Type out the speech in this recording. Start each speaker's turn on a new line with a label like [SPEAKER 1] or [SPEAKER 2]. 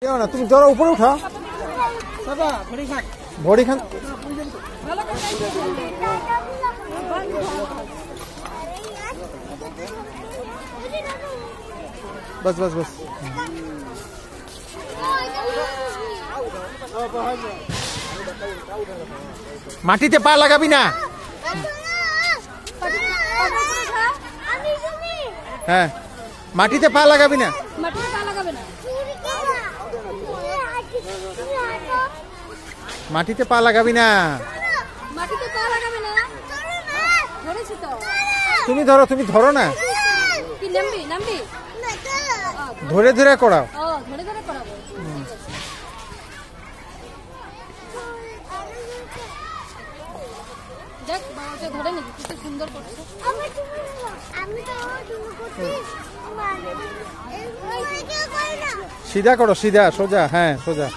[SPEAKER 1] না তুমি জরা উপরে উঠা ভরি খান बस बस बस মাটিতে পা লাগাবি না হ্যাঁ মাটিতে পা লাগাবি না মাটিতে পা লাগাবি না তুমি ধরো না ধরে ধরে করাও सीधा करो सीधा सोजा हाँ सोजा